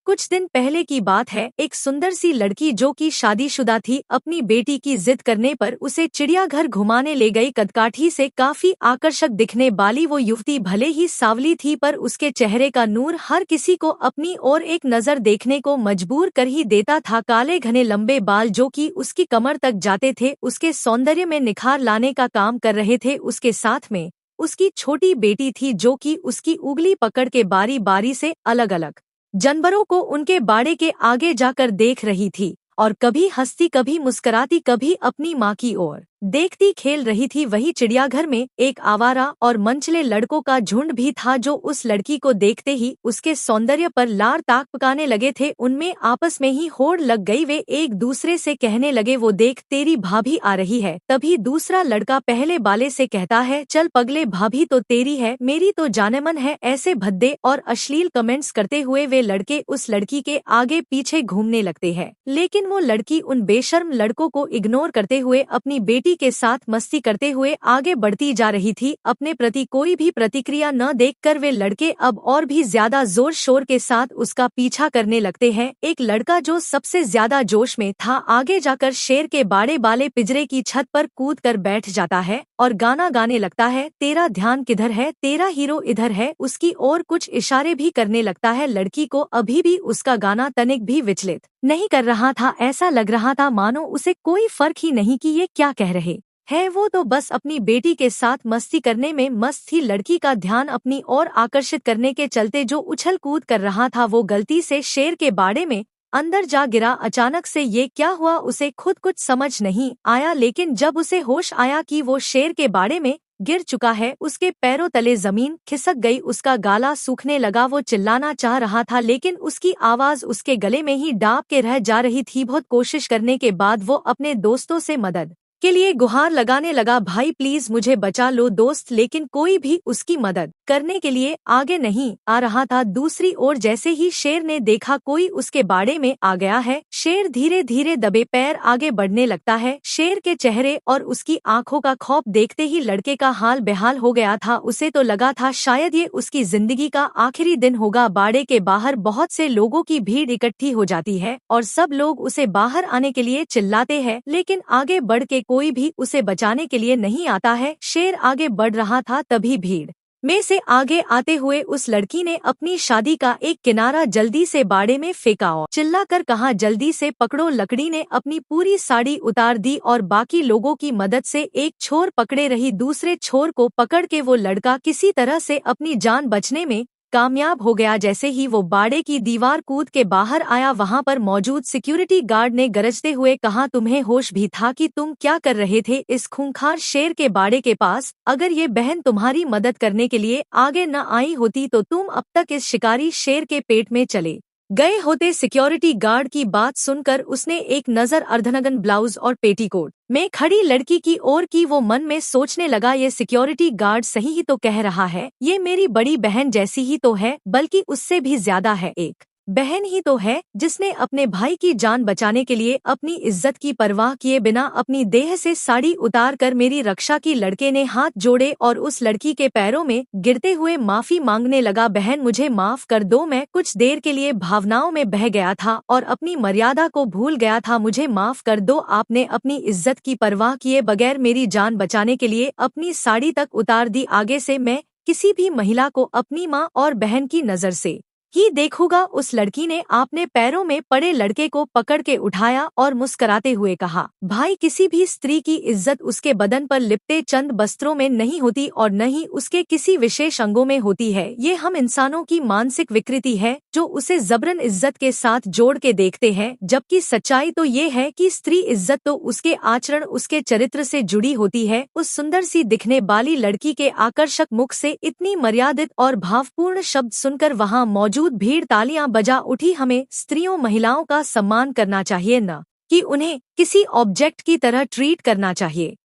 कुछ दिन पहले की बात है। एक सुंदर सी लड़की जो कि शादीशुदा थी, अपनी बेटी की जिद करने पर उसे चिड़ियाघर घुमाने ले गई। कदकाठी से काफी आकर्षक दिखने वाली वो युवती भले ही सांवली थी, पर उसके चेहरे का नूर हर किसी को अपनी ओर एक नजर देखने को मजबूर कर ही देता था। काले घने लंबे बाल जो कि उसकी कमर तक जाते थे, उसके सौंदर्य में निखार लाने का काम कर रहे थे। उसके साथ में उसकी छोटी बेटी थी जो कि उसकी उंगली पकड़ के बारी बारी से अलग अलग जानवरों को उनके बाड़े के आगे जाकर देख रही थी, और कभी हंसती, कभी मुस्कुराती, कभी अपनी माँ की ओर देखती खेल रही थी। वही चिड़ियाघर में एक आवारा और मनचले लड़कों का झुंड भी था जो उस लड़की को देखते ही उसके सौंदर्य पर लार ताक पकाने लगे थे। उनमें आपस में ही होड़ लग गई। वे एक दूसरे से कहने लगे, वो देख तेरी भाभी आ रही है। तभी दूसरा लड़का पहले वाले से कहता है, चल पगले, भाभी तो तेरी है, मेरी तो जानेमन है। ऐसे भद्दे और अश्लील कमेंट्स करते हुए वे लड़के उस लड़की के आगे पीछे घूमने लगते हैं, लेकिन वो लड़की उन बेशर्म लड़कों को इग्नोर करते हुए अपनी बेटी के साथ मस्ती करते हुए आगे बढ़ती जा रही थी। अपने प्रति कोई भी प्रतिक्रिया न देखकर वे लड़के अब और भी ज्यादा जोर शोर के साथ उसका पीछा करने लगते हैं। एक लड़का जो सबसे ज्यादा जोश में था, आगे जाकर शेर के बाड़े वाले पिंजरे की छत पर कूद कर बैठ जाता है और गाना गाने लगता है, तेरा ध्यान किधर है, तेरा हीरो इधर है। उसकी ओर कुछ इशारे भी करने लगता है। लड़की को अभी भी उसका गाना तनिक भी विचलित नहीं कर रहा था। ऐसा लग रहा था मानो उसे कोई फर्क ही नहीं कि ये क्या कह रहे है। वो तो बस अपनी बेटी के साथ मस्ती करने में मस्त थी। लड़की का ध्यान अपनी ओर आकर्षित करने के चलते जो उछल कूद कर रहा था, वो गलती से शेर के बाड़े में अंदर जा गिरा। अचानक से ये क्या हुआ उसे खुद कुछ समझ नहीं आया, लेकिन जब उसे होश आया कि वो शेर के बाड़े में गिर चुका है, उसके पैरों तले जमीन खिसक गई, उसका गला सूखने लगा। वो चिल्लाना चाह रहा था, लेकिन उसकी आवाज उसके गले में ही दाब के रह जा रही थी। बहुत कोशिश करने के बाद वो अपने दोस्तों से मदद के लिए गुहार लगाने लगा, भाई प्लीज मुझे बचा लो दोस्त। लेकिन कोई भी उसकी मदद करने के लिए आगे नहीं आ रहा था। दूसरी ओर जैसे ही शेर ने देखा कोई उसके बाड़े में आ गया है, शेर धीरे धीरे दबे पैर आगे बढ़ने लगता है। शेर के चेहरे और उसकी आंखों का खौफ देखते ही लड़के का हाल बेहाल हो गया था। उसे तो लगा था शायद ये उसकी जिंदगी का आखिरी दिन होगा। बाड़े के बाहर बहुत से लोगों की भीड़ इकट्ठी हो जाती है और सब लोग उसे बाहर आने के लिए चिल्लाते हैं, लेकिन आगे बढ़ के कोई भी उसे बचाने के लिए नहीं आता है। शेर आगे बढ़ रहा था, तभी भीड़ में से आगे आते हुए उस लड़की ने अपनी शादी का एक किनारा जल्दी से बाड़े में फेंका और चिल्लाकर कहा, जल्दी से पकड़ो। लकड़ी ने अपनी पूरी साड़ी उतार दी और बाकी लोगों की मदद से एक छोर पकड़े रही। दूसरे छोर को पकड़ के वो लड़का किसी तरह से अपनी जान बचने में कामयाब हो गया। जैसे ही वो बाड़े की दीवार कूद के बाहर आया, वहां पर मौजूद सिक्योरिटी गार्ड ने गरजते हुए कहा, तुम्हें होश भी था कि तुम क्या कर रहे थे इस खूंखार शेर के बाड़े के पास? अगर ये बहन तुम्हारी मदद करने के लिए आगे न आई होती तो तुम अब तक इस शिकारी शेर के पेट में चले गए होते। सिक्योरिटी गार्ड की बात सुनकर उसने एक नजर अर्धनग्न ब्लाउज और पेटीकोट में खड़ी लड़की की ओर की। वो मन में सोचने लगा, ये सिक्योरिटी गार्ड सही ही तो कह रहा है, ये मेरी बड़ी बहन जैसी ही तो है, बल्कि उससे भी ज्यादा है। एक बहन ही तो है जिसने अपने भाई की जान बचाने के लिए अपनी इज्जत की परवाह किए बिना अपनी देह से साड़ी उतार कर मेरी रक्षा की। लड़के ने हाथ जोड़े और उस लड़की के पैरों में गिरते हुए माफी मांगने लगा, बहन मुझे माफ कर दो, मैं कुछ देर के लिए भावनाओं में बह गया था और अपनी मर्यादा को भूल गया था, मुझे माफ कर दो। आपने अपनी इज्जत की परवाह किए बगैर मेरी जान बचाने के लिए अपनी साड़ी तक उतार दी। आगे से मैं किसी भी महिला को अपनी माँ और बहन की नजर से ही देखूंगा। उस लड़की ने अपने पैरों में पड़े लड़के को पकड़ के उठाया और मुस्कुराते हुए कहा, भाई किसी भी स्त्री की इज्जत उसके बदन पर लिपटे चंद वस्त्रों में नहीं होती और न ही उसके किसी विशेष अंगों में होती है। ये हम इंसानों की मानसिक विकृति है जो उसे जबरन इज्जत के साथ जोड़ के देखते हैं, जबकि सच्चाई तो ये है कि स्त्री इज्जत तो उसके आचरण, उसके चरित्र से जुड़ी होती है। उस सुंदर सी दिखने वाली लड़की के आकर्षक मुख से इतनी मर्यादित और भावपूर्ण शब्द सुनकर वहां मौजूद भीड़ तालियां बजा उठी। हमें स्त्रियों महिलाओं का सम्मान करना चाहिए, न कि उन्हें किसी ऑब्जेक्ट की तरह ट्रीट करना चाहिए।